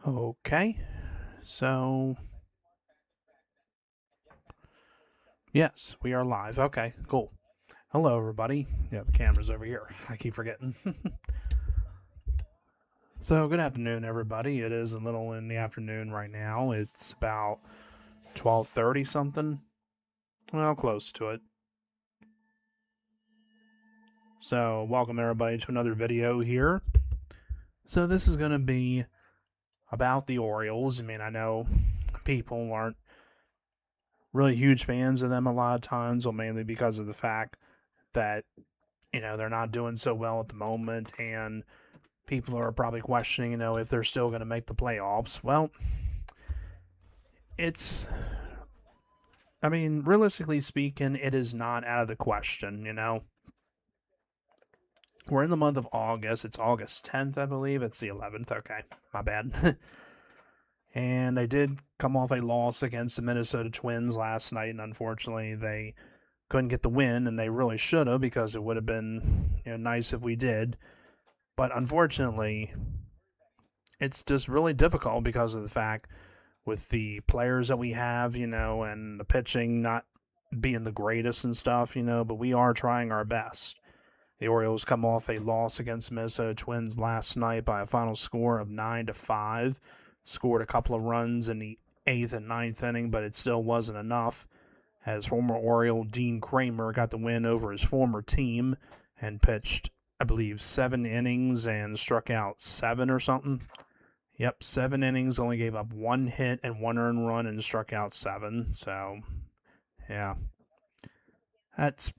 Okay, so yes, we are live. Okay, cool. Hello, everybody. Yeah, the camera's over here. I keep forgetting. So, good afternoon, everybody. It is a little in the afternoon right now. It's about 12:30 something. Well, close to it. So, welcome everybody to another video here. So, this is going to be about the Orioles. I mean, I know people aren't really huge fans of them a lot of times, well, mainly because of the fact that they're not doing so well at the moment, and people are probably questioning, if they're still going to make the playoffs. Well, it's, I mean, realistically speaking, it is not out of the question. We're in the month of August. It's August 10th, I believe. It's the 11th. Okay, my bad. And they did come off a loss against the Minnesota Twins last night, and unfortunately, they couldn't get the win, and they really should have because it would have been nice if we did. But unfortunately, it's just really difficult because of the fact with the players that we have, and the pitching not being the greatest and stuff, but we are trying our best. The Orioles come off a loss against Minnesota Twins last night by a final score of 9-5. Scored a couple of runs in the eighth and ninth inning, but it still wasn't enough. As former Oriole Dean Kramer got the win over his former team and pitched, I believe, 7 innings and struck out 7 or something. Yep, 7 innings, only gave up 1 hit and 1 earned run and struck out 7. So, yeah, that's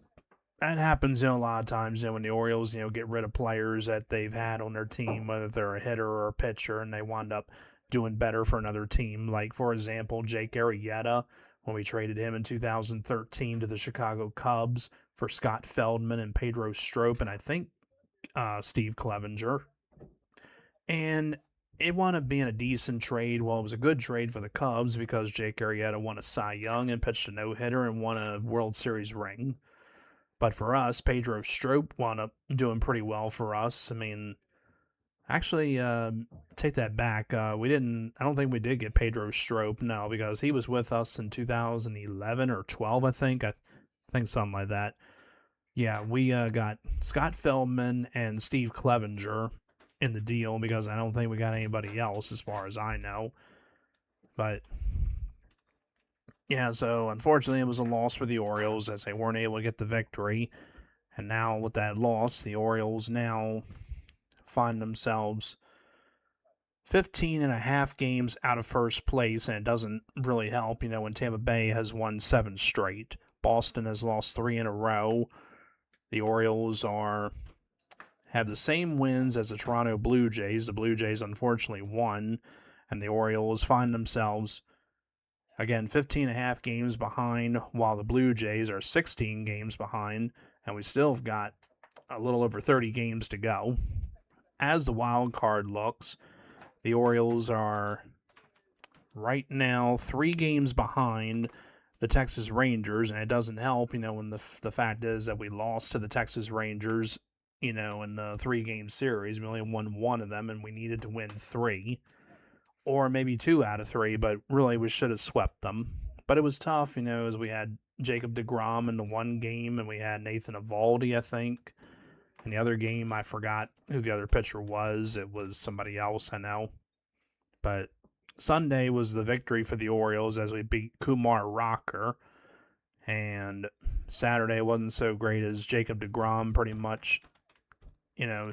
that happens, a lot of times, when the Orioles, get rid of players that they've had on their team, whether they're a hitter or a pitcher, and they wind up doing better for another team. Like, for example, Jake Arrieta, when we traded him in 2013 to the Chicago Cubs for Scott Feldman and Pedro Strop, and I think Steve Clevenger. And it wound up being a decent trade. Well, it was a good trade for the Cubs because Jake Arrieta won a Cy Young and pitched a no-hitter and won a World Series ring. But for us, Pedro Strop wound up doing pretty well for us. I mean, actually, take that back. We didn't. I don't think we did get Pedro Strop. No, because he was with us in 2011 or 12, I think. I think something like that. Yeah, we got Scott Feldman and Steve Clevenger in the deal because I don't think we got anybody else as far as I know. But yeah, so unfortunately, it was a loss for the Orioles as they weren't able to get the victory. And now with that loss, the Orioles now find themselves 15 and a half games out of first place, and it doesn't really help, when Tampa Bay has won 7 straight. Boston has lost 3 in a row. The Orioles have the same wins as the Toronto Blue Jays. The Blue Jays unfortunately won, and the Orioles find themselves, again, 15 and a half games behind, while the Blue Jays are 16 games behind, and we still have got a little over 30 games to go. As the wild card looks, the Orioles are right now 3 games behind the Texas Rangers, and it doesn't help, when the fact is that we lost to the Texas Rangers, in the 3-game series. We only won 1 of them, and we needed to win 3, or maybe 2 out of 3, but really we should have swept them. But it was tough, as we had Jacob deGrom in the one game, and we had Nathan Eovaldi, I think. In the other game, I forgot who the other pitcher was. It was somebody else, I know. But Sunday was the victory for the Orioles as we beat Kumar Rocker. And Saturday wasn't so great as Jacob deGrom pretty much,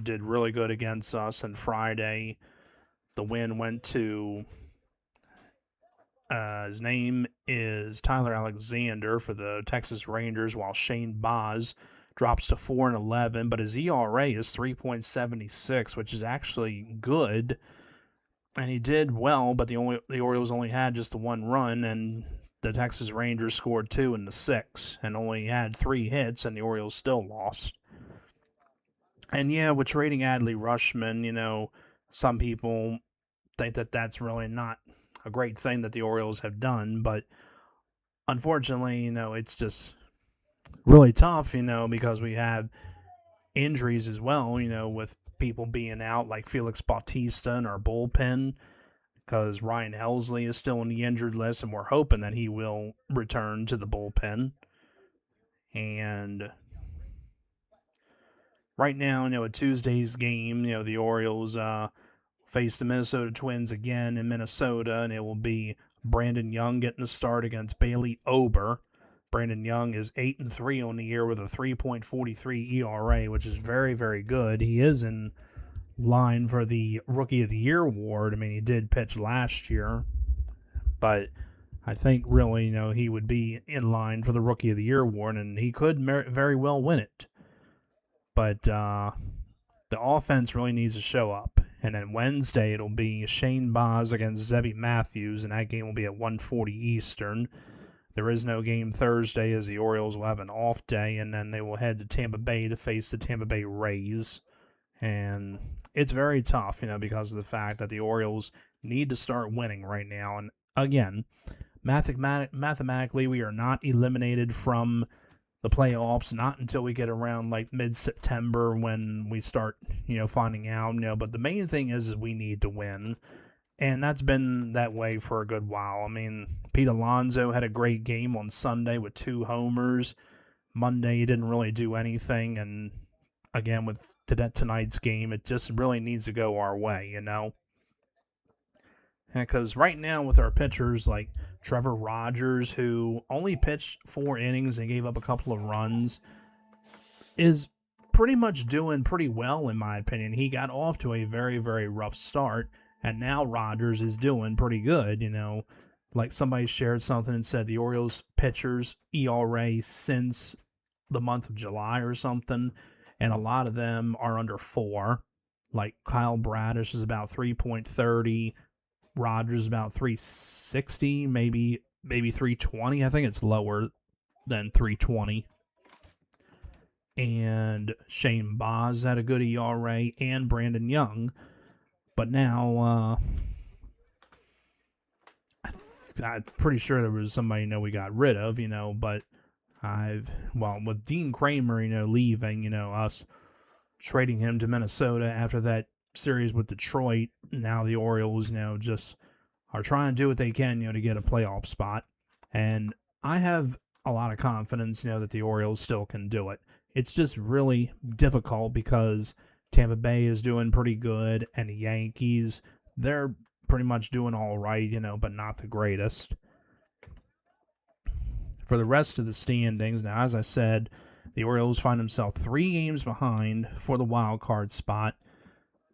did really good against us. And Friday, the win went to, his name is Tyler Alexander for the Texas Rangers, while Shane Baz drops to 4-11, but his ERA is 3.76, which is actually good. And he did well, but the Orioles only had just the 1 run, and the Texas Rangers scored 2 in the 6, and only had 3 hits, and the Orioles still lost. And yeah, with trading Adley Rutschman, some people think that that's really not a great thing that the Orioles have done, but unfortunately, it's just really tough, because we have injuries as well, with people being out like Felix Bautista in our bullpen. because Ryan Helsley is still on the injured list, and we're hoping that he will return to the bullpen. And right now, at Tuesday's game, the Orioles face the Minnesota Twins again in Minnesota, and it will be Brandon Young getting the start against Bailey Ober. Brandon Young is 8-3 on the year with a 3.43 ERA, which is very, very good. He is in line for the Rookie of the Year award. I mean, he did pitch last year, but I think really, he would be in line for the Rookie of the Year award, and he could very well win it. But the offense really needs to show up. And then Wednesday, it'll be Shane Baz against Zebby Matthews, and that game will be at 1:40 Eastern. There is no game Thursday, as the Orioles will have an off day, and then they will head to Tampa Bay to face the Tampa Bay Rays. And it's very tough, because of the fact that the Orioles need to start winning right now. And again, mathematically, we are not eliminated from the playoffs, not until we get around like mid-September when we start, finding out, but the main thing is we need to win. And that's been that way for a good while. I mean, Pete Alonso had a great game on Sunday with 2 homers. Monday, he didn't really do anything. And again, with tonight's game, it just really needs to go our way, Because right now with our pitchers like Trevor Rogers, who only pitched 4 innings and gave up a couple of runs, is pretty much doing pretty well in my opinion. He got off to a very, very rough start, and now Rogers is doing pretty good, Like somebody shared something and said the Orioles pitchers ERA since the month of July or something, and a lot of them are under 4. Like Kyle Bradish is about 3.30. Rogers about 360, maybe 320. I think it's lower than 320. And Shane Baz had a good ERA, and Brandon Young. But now, I'm pretty sure there was somebody we got rid of, but with Dean Kramer, leaving, us trading him to Minnesota after that series with Detroit, now the Orioles, just are trying to do what they can, to get a playoff spot. And I have a lot of confidence, that the Orioles still can do it. It's just really difficult because Tampa Bay is doing pretty good, and the Yankees, they're pretty much doing all right, but not the greatest. For the rest of the standings, now, as I said, the Orioles find themselves 3 games behind for the wild card spot.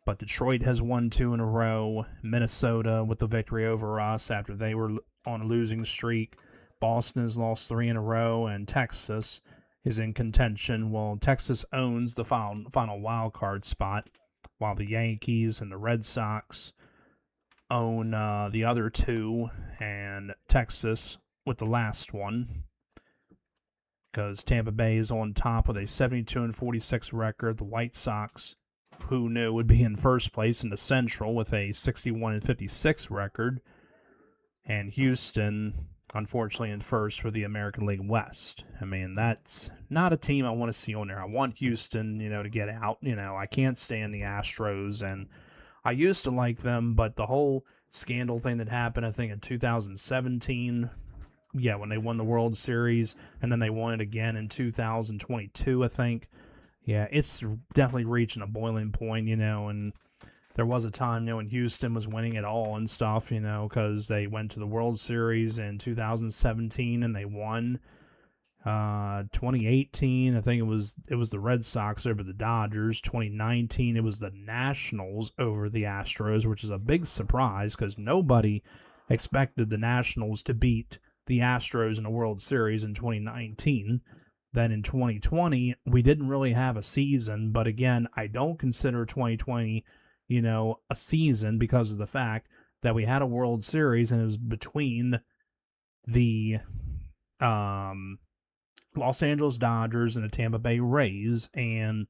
But Detroit has won 2 in a row. Minnesota with the victory over us after they were on a losing streak. Boston has lost 3 in a row, and Texas is in contention. Well, Texas owns the final wild card spot, while the Yankees and the Red Sox own the other 2, and Texas with the last one. Because Tampa Bay is on top with a 72-46 record. The White Sox, who knew, would be in first place in the Central with a 61-56 record. And Houston, unfortunately, in first for the American League West. I mean, that's not a team I want to see on there. I want Houston, to get out. I can't stand the Astros, and I used to like them, but the whole scandal thing that happened, I think, in 2017, when they won the World Series, and then they won it again in 2022, I think. Yeah, it's definitely reaching a boiling point, and there was a time, when Houston was winning it all and stuff, because they went to the World Series in 2017 and they won. 2018, I think it was the Red Sox over the Dodgers. 2019, it was the Nationals over the Astros, which is a big surprise because nobody expected the Nationals to beat the Astros in the World Series in 2019. Then in 2020, we didn't really have a season, but again, I don't consider 2020, a season because of the fact that we had a World Series and it was between the Los Angeles Dodgers and the Tampa Bay Rays, and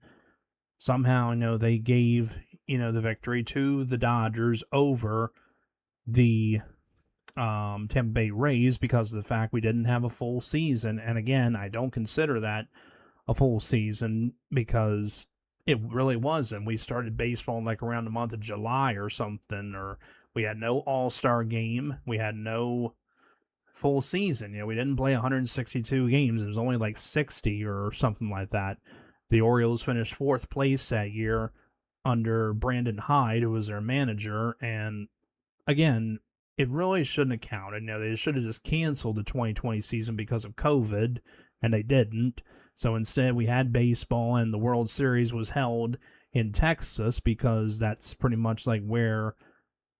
somehow, they gave, the victory to the Dodgers over the Tampa Bay Rays because of the fact we didn't have a full season. And again, I don't consider that a full season because it really wasn't. We started baseball like around the month of July or something, or We had no All-Star game. We had no full season. We didn't play 162 games. It was only like 60 or something like that. The Orioles finished fourth place that year under Brandon Hyde, who was their manager. And again, it really shouldn't have counted. They should have just canceled the 2020 season because of COVID, and they didn't. So instead, we had baseball, and the World Series was held in Texas because that's pretty much like where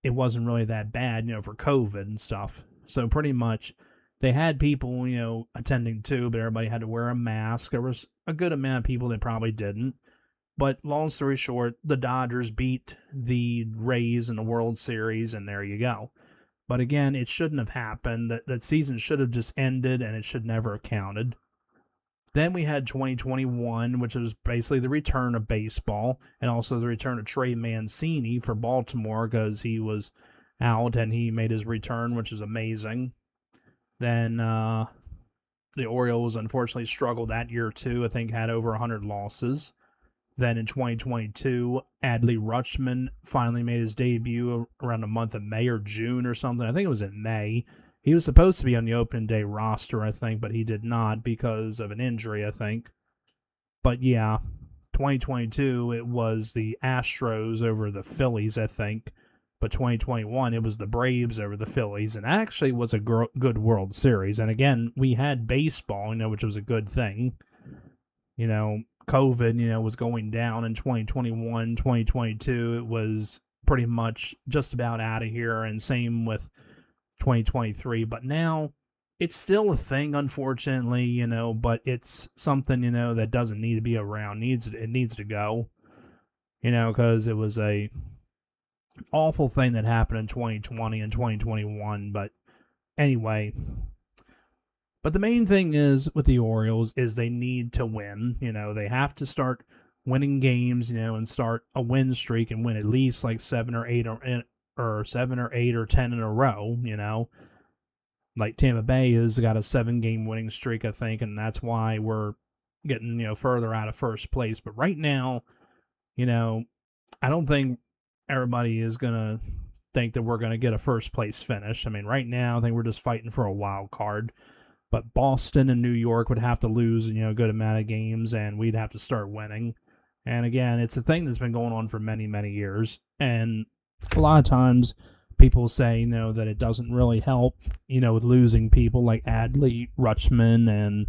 it wasn't really that bad, for COVID and stuff. So pretty much they had people, attending too, but everybody had to wear a mask. There was a good amount of people that probably didn't. But long story short, the Dodgers beat the Rays in the World Series, and there you go. But again, it shouldn't have happened. That season should have just ended, and it should never have counted. Then we had 2021, which was basically the return of baseball and also the return of Trey Mancini for Baltimore because he was out and he made his return, which is amazing. Then the Orioles unfortunately struggled that year too. I think had over 100 losses. Then in 2022, Adley Rutschman finally made his debut around the month of May or June or something. I think it was in May. He was supposed to be on the opening day roster, I think, but he did not because of an injury, I think. But yeah, 2022, it was the Astros over the Phillies, I think. But 2021, it was the Braves over the Phillies. And actually was a good World Series. And again, we had baseball, which was a good thing. COVID, was going down in 2021, 2022. It was pretty much just about out of here. And same with 2023, but now it's still a thing, unfortunately, but it's something, that doesn't need to be around. It needs to go, because it was a awful thing that happened in 2020 and 2021. But anyway, but the main thing is with the Orioles is they need to win. They have to start winning games, and start a win streak and win at least like 7 or 8 or 7 or 8 or 10 in a row, Like Tampa Bay has got a 7-game winning streak, I think, and that's why we're getting, further out of first place. But right now, I don't think everybody is going to think that we're going to get a first place finish. I mean, right now, I think we're just fighting for a wild card. But Boston and New York would have to lose, a good amount of games, and we'd have to start winning. And again, it's a thing that's been going on for many, many years. And a lot of times people say, that it doesn't really help, with losing people like Adley Rutschman and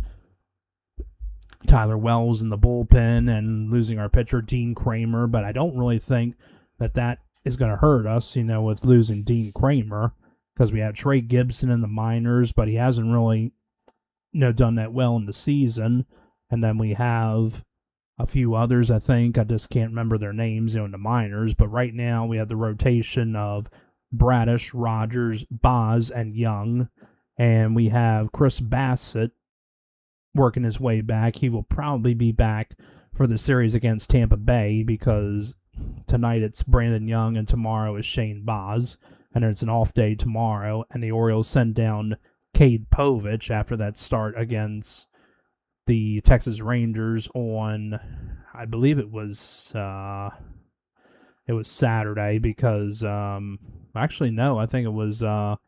Tyler Wells in the bullpen and losing our pitcher, Dean Kramer. But I don't really think that is going to hurt us, with losing Dean Kramer because we have Trey Gibson in the minors, but he hasn't really, done that well in the season. And then we have a few others, I think. I just can't remember their names, in the minors. But right now we have the rotation of Bradish, Rogers, Boz, and Young. And we have Chris Bassett working his way back. He will probably be back for the series against Tampa Bay because tonight it's Brandon Young and tomorrow is Shane Boz. And it's an off day tomorrow. And the Orioles send down Cade Povich after that start against the Texas Rangers on, I believe it was Saturday because, actually, no, I think it was, no,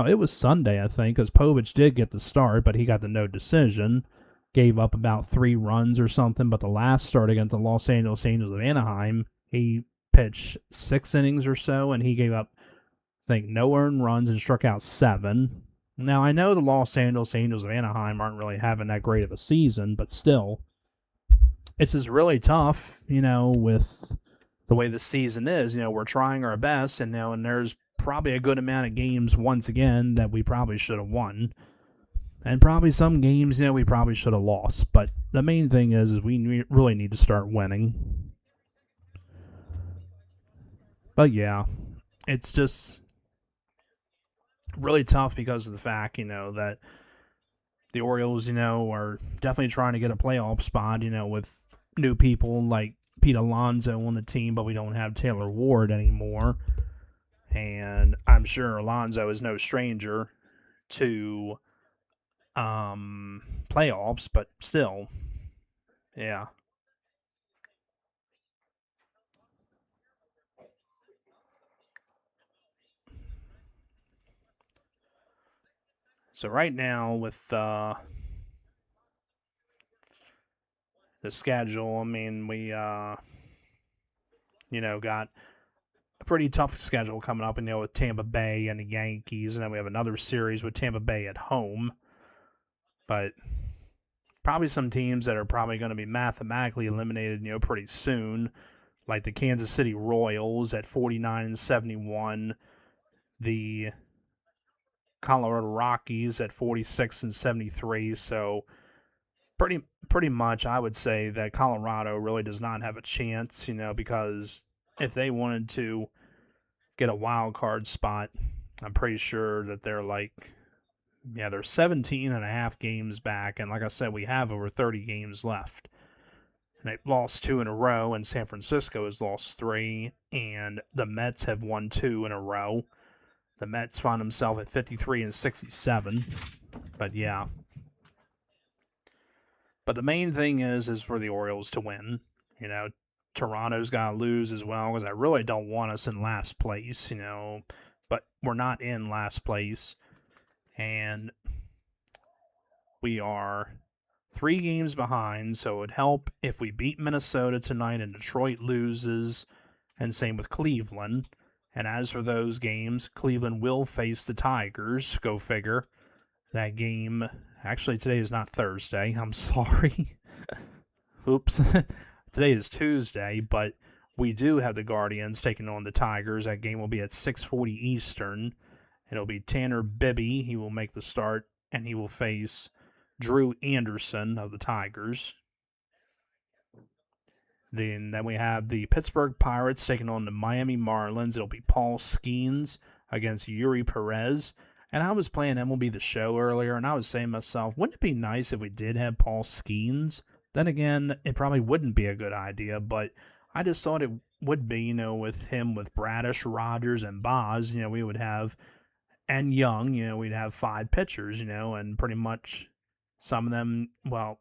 it was Sunday, I think, because Povich did get the start, but he got the no decision, gave up about 3 runs or something, but the last start against the Los Angeles Angels of Anaheim, he pitched 6 innings or so, and he gave up, I think, no earned runs and struck out 7. Now, I know the Los Angeles Angels of Anaheim aren't really having that great of a season, but still, it's just really tough, with the way the season is. We're trying our best, and there's probably a good amount of games, once again, that we probably should have won. And probably some games, we probably should have lost. But the main thing is we really need to start winning. But yeah, it's just really tough because of the fact, that the Orioles, are definitely trying to get a playoff spot, with new people like Pete Alonso on the team, but we don't have Taylor Ward anymore. And I'm sure Alonso is no stranger to playoffs, but still, yeah. So right now with the schedule, I mean, we got a pretty tough schedule coming up, with Tampa Bay and the Yankees, and then we have another series with Tampa Bay at home. But probably some teams that are probably going to be mathematically eliminated, pretty soon, like the Kansas City Royals at 49-71, the Colorado Rockies at 46-73. So pretty much, I would say that Colorado really does not have a chance, because if they wanted to get a wild card spot, I'm pretty sure that they're 17 and a half games back. And like I said, we have over 30 games left. And they've lost 2 in a row, and San Francisco has lost 3, and the Mets have won 2 in a row. The Mets find themselves at 53-67. But yeah. But the main thing is for the Orioles to win. Toronto's got to lose as well, because I really don't want us in last place, but we're not in last place. And we are 3 games behind, so it would help if we beat Minnesota tonight and Detroit loses, and same with Cleveland. And as for those games, Cleveland will face the Tigers. Go figure. That game, actually, today is not Thursday. I'm sorry. Oops. Today is Tuesday, but we do have the Guardians taking on the Tigers. That game will be at 6:40 Eastern. It'll be Tanner Bibby. He will make the start, and he will face Drew Anderson of the Tigers. Then we have the Pittsburgh Pirates taking on the Miami Marlins. It'll be Paul Skeens against Yuri Perez. And I was playing MLB The Show earlier, and I was saying to myself, wouldn't it be nice if we did have Paul Skeens? Then again, it probably wouldn't be a good idea, but I just thought it would be, with him, with Bradish, Rogers, and Boz, we would have, and Young, we'd have 5 pitchers, and pretty much some of them, well,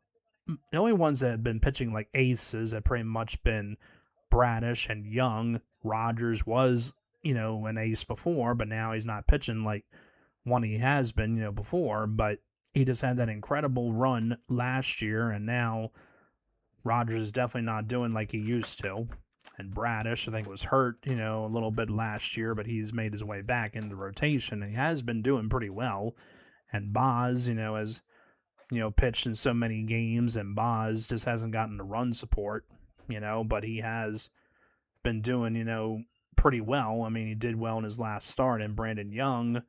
the only ones that have been pitching like aces have pretty much been Bradish and Young. Rogers was, an ace before, but now he's not pitching like one he has been, before. But he just had that incredible run last year, and now Rogers is definitely not doing like he used to. And Bradish, I think, was hurt, a little bit last year, but he's made his way back into the rotation, and he has been doing pretty well. And Boz, has pitched in so many games, and Boz just hasn't gotten the run support, but he has been doing, pretty well. I mean, he did well in his last start, and Brandon Young,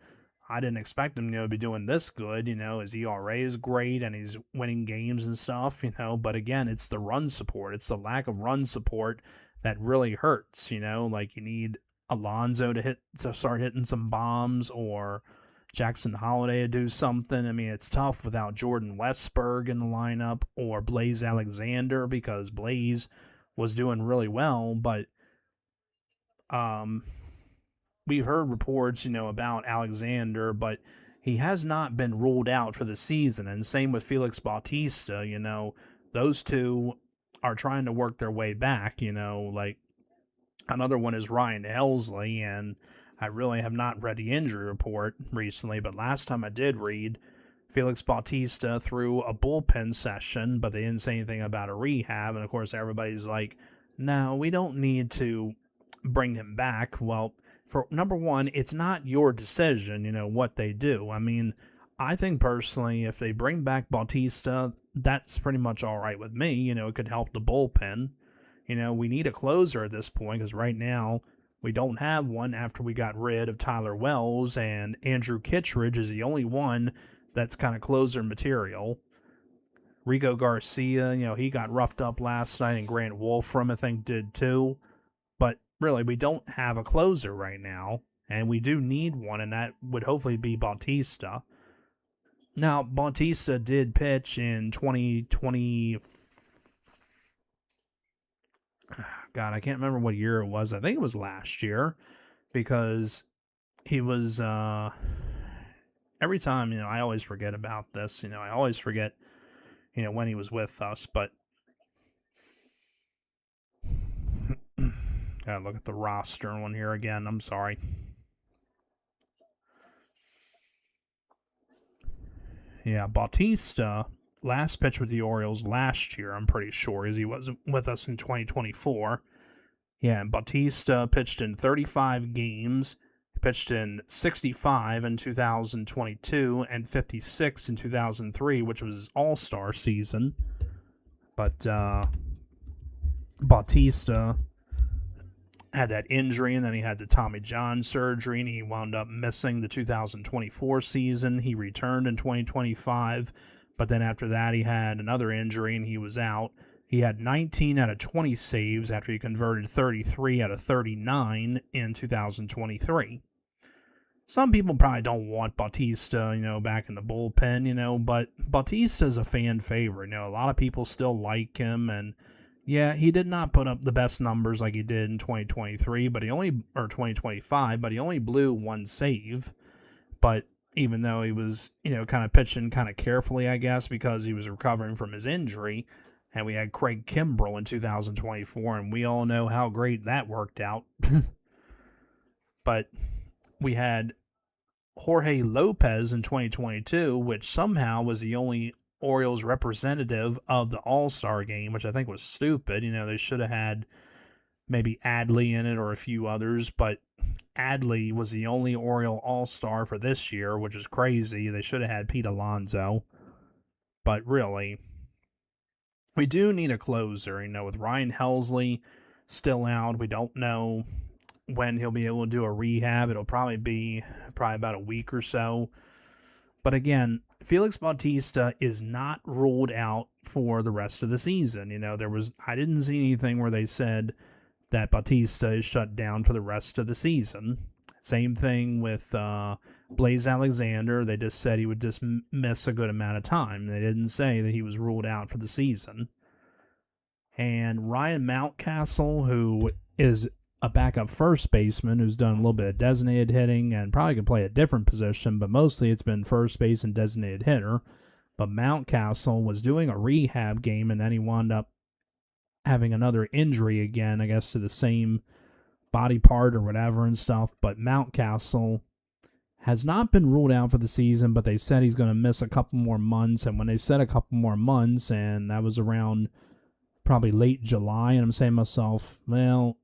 I didn't expect him, to be doing this good. His ERA is great, and he's winning games and stuff, but again, it's the run support. It's the lack of run support that really hurts, like you need Alonso to start hitting some bombs, or Jackson Holiday to do something. I mean, it's tough without Jordan Westberg in the lineup, or Blaze Alexander, because Blaze was doing really well, but we've heard reports, about Alexander, but he has not been ruled out for the season. And same with Felix Bautista, those two are trying to work their way back, like another one is Ryan Helsley, and I really have not read the injury report recently, but last time I did read, Felix Bautista threw a bullpen session, but they didn't say anything about a rehab. And of course, everybody's like, no, we don't need to bring him back. Well, for number one, it's not your decision, what they do. I mean, I think personally, if they bring back Bautista, that's pretty much all right with me. It could help the bullpen. We need a closer at this point, because right now we don't have one after we got rid of Tyler Wells, and Andrew Kittredge is the only one that's kind of closer material. Rico Garcia, he got roughed up last night, and Grant Wolfram, I think, did too. But really, we don't have a closer right now, and we do need one, and that would hopefully be Bautista. Now, Bautista did pitch in 2020. God, I can't remember what year it was. I think it was last year, because he was, every time, I always forget about this. I always forget, when he was with us, but gotta look at the roster one here again. I'm sorry. Yeah, Bautista, last pitch with the Orioles last year, I'm pretty sure, as he wasn't with us in 2024. Yeah, Bautista pitched in 35 games. He pitched in 65 in 2022 and 56 in 2003, which was his All-Star season. But Bautista had that injury, and then he had the Tommy John surgery, and he wound up missing the 2024 season. He returned in 2025, but then after that he had another injury, and he was out. He had 19 out of 20 saves after he converted 33 out of 39 in 2023. Some people probably don't want Bautista, back in the bullpen, but Bautista's a fan favorite. A lot of people still like him, and yeah, he did not put up the best numbers like he did in 2023, but 2025, but he only blew one save. But even though he was, kind of pitching kind of carefully, I guess, because he was recovering from his injury, and we had Craig Kimbrell in 2024, and we all know how great that worked out. But we had Jorge Lopez in 2022, which somehow was the only Orioles representative of the All-Star game, which I think was stupid. They should have had maybe Adley in it or a few others, but Adley was the only Oriole All-Star for this year, which is crazy. They should have had Pete Alonso. But really, we do need a closer. With Ryan Helsley still out, we don't know when he'll be able to do a rehab. It'll probably be about a week or so. But again, Felix Bautista is not ruled out for the rest of the season. I didn't see anything where they said that Bautista is shut down for the rest of the season. Same thing with Blaze Alexander. They just said he would just miss a good amount of time. They didn't say that he was ruled out for the season. And Ryan Mountcastle, who is a backup first baseman who's done a little bit of designated hitting and probably could play a different position, but mostly it's been first base and designated hitter. But Mountcastle was doing a rehab game, and then he wound up having another injury again, I guess, to the same body part or whatever and stuff. But Mountcastle has not been ruled out for the season, but they said he's going to miss a couple more months. And when they said a couple more months, and that was around probably late July, and I'm saying to myself, well,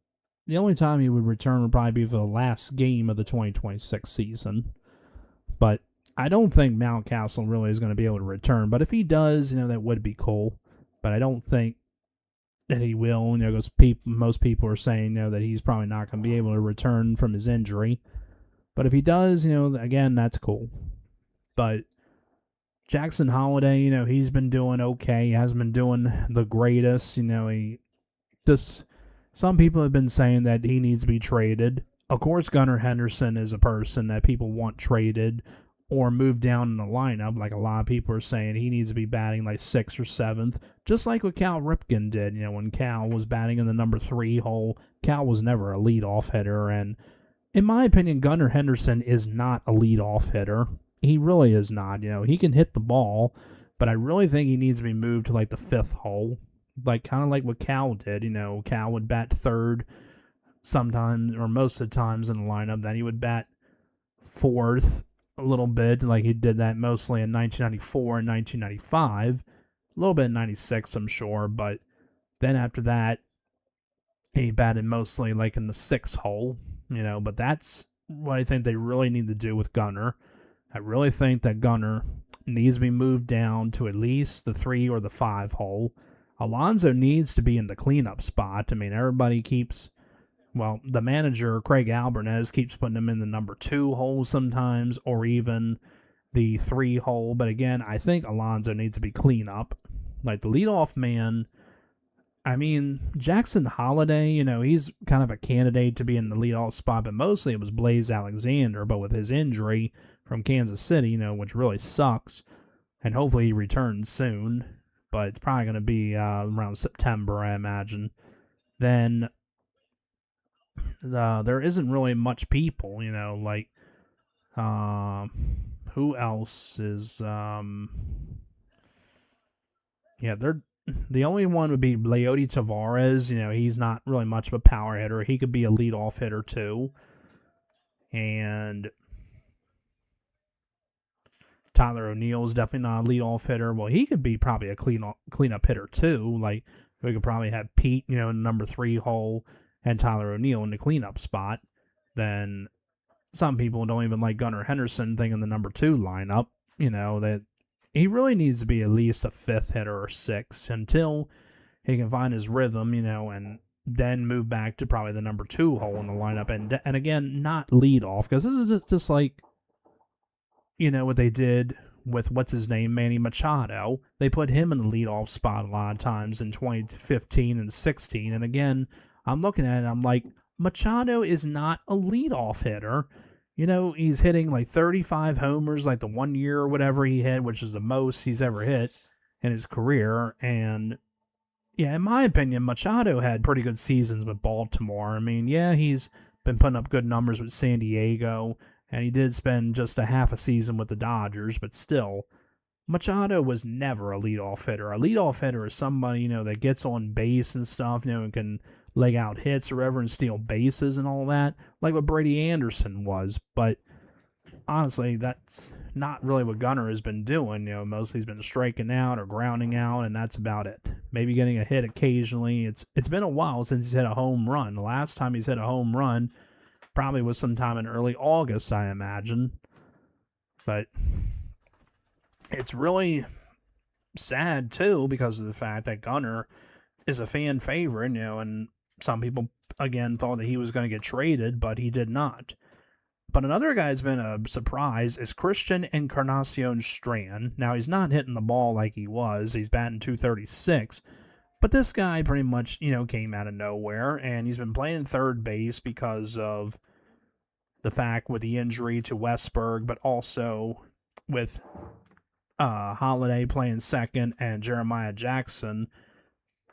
the only time he would return would probably be for the last game of the 2026 season. But I don't think Mountcastle really is going to be able to return. But if he does, that would be cool. But I don't think that he will, because most people are saying, that he's probably not going to be able to return from his injury. But if he does, again, that's cool. But Jackson Holliday, he's been doing okay. He hasn't been doing the greatest. Some people have been saying that he needs to be traded. Of course, Gunnar Henderson is a person that people want traded or moved down in the lineup. Like a lot of people are saying he needs to be batting like 6th or 7th, just like what Cal Ripken did. When Cal was batting in the number 3 hole, Cal was never a leadoff hitter. And in my opinion, Gunnar Henderson is not a leadoff hitter. He really is not. He can hit the ball, but I really think he needs to be moved to like the 5th hole. Kind of like what Cal did. Cal would bat 3rd sometimes, or most of the times in the lineup. Then he would bat 4th a little bit, like he did that mostly in 1994 and 1995. A little bit in 96, I'm sure. But then after that, he batted mostly like in the 6th hole. But that's what I think they really need to do with Gunnar. I really think that Gunnar needs to be moved down to at least the 3 or the 5 hole. Alonso needs to be in the cleanup spot. Everybody keeps, the manager, Craig Albarnez, keeps putting him in the number 2 hole sometimes, or even the 3 hole. But again, I think Alonso needs to be cleanup. Like the leadoff man, Jackson Holliday, he's kind of a candidate to be in the leadoff spot, but mostly it was Blaze Alexander. But with his injury from Kansas City, which really sucks, and hopefully he returns soon, but it's probably going to be around September, I imagine. Then there isn't really much people, who else is, the only one would be Leody Tavares. He's not really much of a power hitter. He could be a leadoff hitter too. And Tyler O'Neill's definitely not a leadoff hitter. Well, he could be probably a cleanup hitter too. Like we could probably have Pete, in the number 3 hole, and Tyler O'Neill in the cleanup spot. Then some people don't even like Gunnar Henderson thing in the number 2 lineup. That he really needs to be at least a 5th hitter or 6th until he can find his rhythm, and then move back to probably the number 2 hole in the lineup. And again, not lead off, because this is just like, what they did with what's his name, Manny Machado. They put him in the leadoff spot a lot of times in 2015 and 16. And again, I'm looking at it, I'm like, Machado is not a leadoff hitter. He's hitting like 35 homers, like the 1 year or whatever he hit, which is the most he's ever hit in his career. And yeah, in my opinion, Machado had pretty good seasons with Baltimore. I mean, yeah, he's been putting up good numbers with San Diego, and he did spend just a half a season with the Dodgers, but still, Machado was never a leadoff hitter. A leadoff hitter is somebody, that gets on base and stuff, and can leg out hits or whatever and steal bases and all that, like what Brady Anderson was. But honestly, that's not really what Gunnar has been doing. Mostly he's been striking out or grounding out, and that's about it. Maybe getting a hit occasionally. It's been a while since he's hit a home run. The last time he's hit a home run probably was sometime in early August, I imagine. But it's really sad, too, because of the fact that Gunnar is a fan favorite, and some people, again, thought that he was going to get traded, but he did not. But another guy that's been a surprise is Christian Encarnacion Strand. Now, he's not hitting the ball like he was. He's batting .236. But this guy pretty much, came out of nowhere, and he's been playing third base because of the fact with the injury to Westberg, but also with Holiday playing second, and Jeremiah Jackson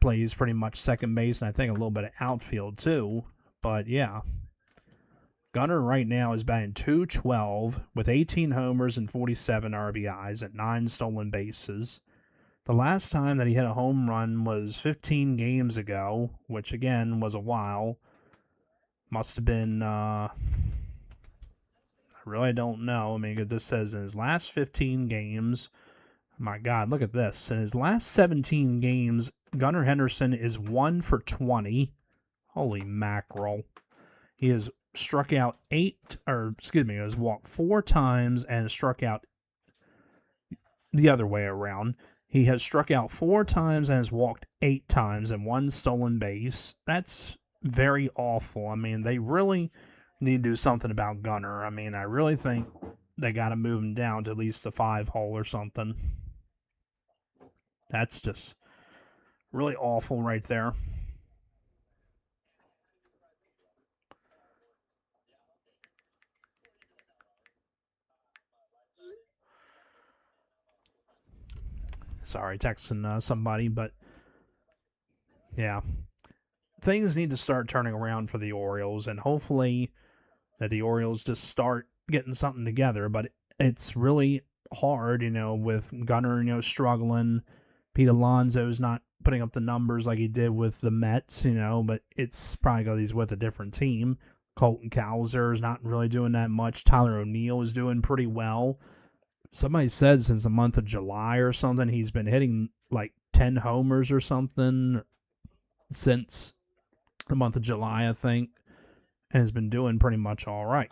plays pretty much second base, and I think a little bit of outfield too. But yeah, Gunnar right now is batting .212 with 18 homers and 47 RBIs at 9 stolen bases. The last time that he hit a home run was 15 games ago, which again was a while. Must have been, I really don't know. I mean, this says in his last 15 games, my God, look at this. In his last 17 games, Gunnar Henderson is 1 for 20. Holy mackerel. He has struck out he has walked 4 times and struck out the other way around. He has struck out 4 times and has walked 8 times and 1 stolen base. That's very awful. I mean, they really need to do something about Gunnar. I mean, I really think they got to move him down to at least the 5 hole or something. That's just really awful right there. Sorry, texting somebody, but yeah. Things need to start turning around for the Orioles, and hopefully that the Orioles just start getting something together. But it's really hard, with Gunnar, struggling. Pete Alonso's not putting up the numbers like he did with the Mets, but it's probably because he's with a different team. Colton Cowser is not really doing that much. Tyler O'Neill is doing pretty well. Somebody said since the month of July or something, he's been hitting like 10 homers or something since the month of July, I think, and has been doing pretty much all right.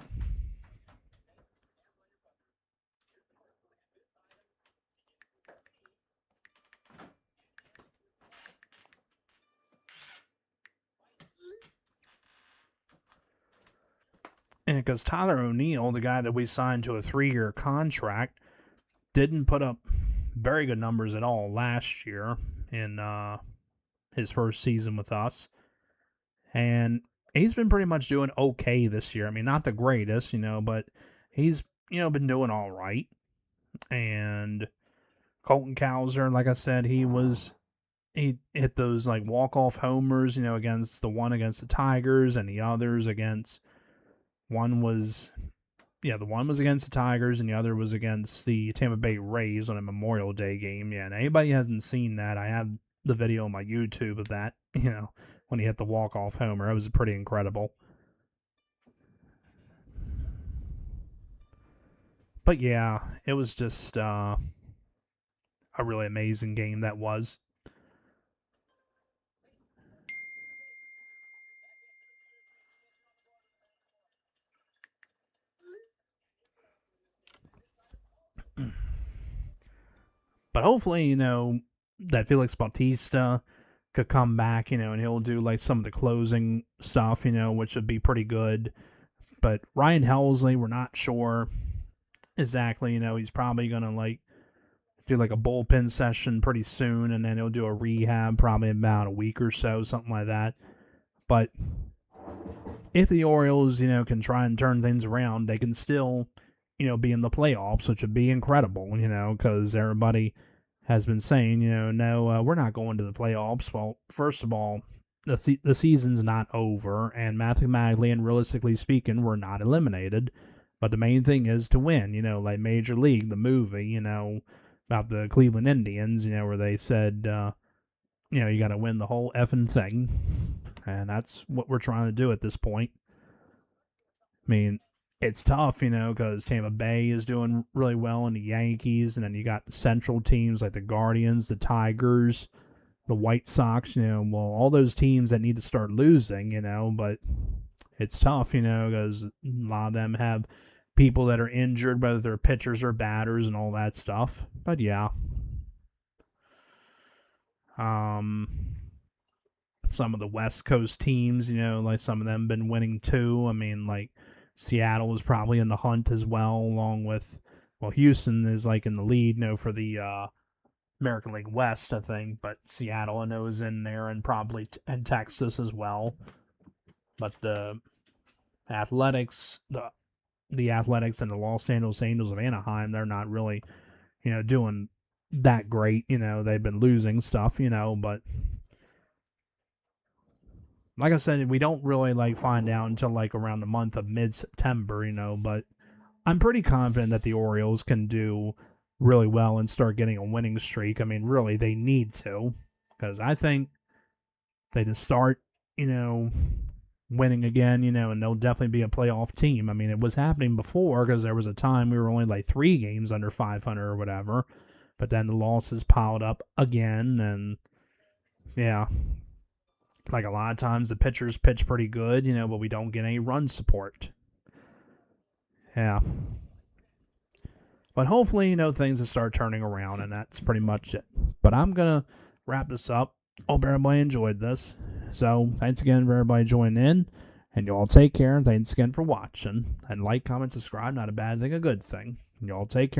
And because Tyler O'Neill, the guy that we signed to a 3-year contract, didn't put up very good numbers at all last year in his first season with us. And he's been pretty much doing okay this year. I mean, not the greatest, but he's, been doing all right. And Colton Cowser, like I said, he hit those like walk-off homers, against the Tigers and the others against the one was against the Tigers and the other was against the Tampa Bay Rays on a Memorial Day game. Yeah, and anybody hasn't seen that, I have the video on my YouTube of that, when he hit the walk-off homer. It was pretty incredible. But yeah, it was just a really amazing game that was. But hopefully, that Felix Bautista could come back, and he'll do like some of the closing stuff, which would be pretty good. But Ryan Helsley, we're not sure exactly. He's probably gonna like do like a bullpen session pretty soon, and then he'll do a rehab probably about a week or so, something like that. But if the Orioles, can try and turn things around, they can still, be in the playoffs, which would be incredible, because everybody has been saying, no, we're not going to the playoffs. Well, first of all, the season's not over, and mathematically and realistically speaking, we're not eliminated. But the main thing is to win, like Major League, the movie, about the Cleveland Indians, where they said, you got to win the whole effing thing. And that's what we're trying to do at this point. I mean, it's tough, because Tampa Bay is doing really well, and the Yankees, and then you got the Central teams like the Guardians, the Tigers, the White Sox, well, all those teams that need to start losing, but it's tough, because a lot of them have people that are injured, whether they're pitchers or batters and all that stuff. But yeah. Some of the West Coast teams, like some of them been winning too. I mean, like Seattle is probably in the hunt as well, along with, well, Houston is like in the lead, for the American League West, I think. But Seattle, I know, is in there, and probably and Texas as well. But the Athletics, the Athletics and the Los Angeles Angels of Anaheim, they're not really, doing that great. They've been losing stuff, but like I said, we don't really like find out until like around the month of mid-September, but I'm pretty confident that the Orioles can do really well and start getting a winning streak. I mean, really, they need to, because I think they just start, winning again, and they'll definitely be a playoff team. I mean, it was happening before, because there was a time we were only like 3 games under 500 or whatever, but then the losses piled up again, and yeah. Like a lot of times the pitchers pitch pretty good, but we don't get any run support. Yeah. But hopefully, things will start turning around, and that's pretty much it. But I'm going to wrap this up. Hope everybody enjoyed this. So, thanks again for everybody joining in. And you all take care. Thanks again for watching. And like, comment, subscribe. Not a bad thing, a good thing. You all take care.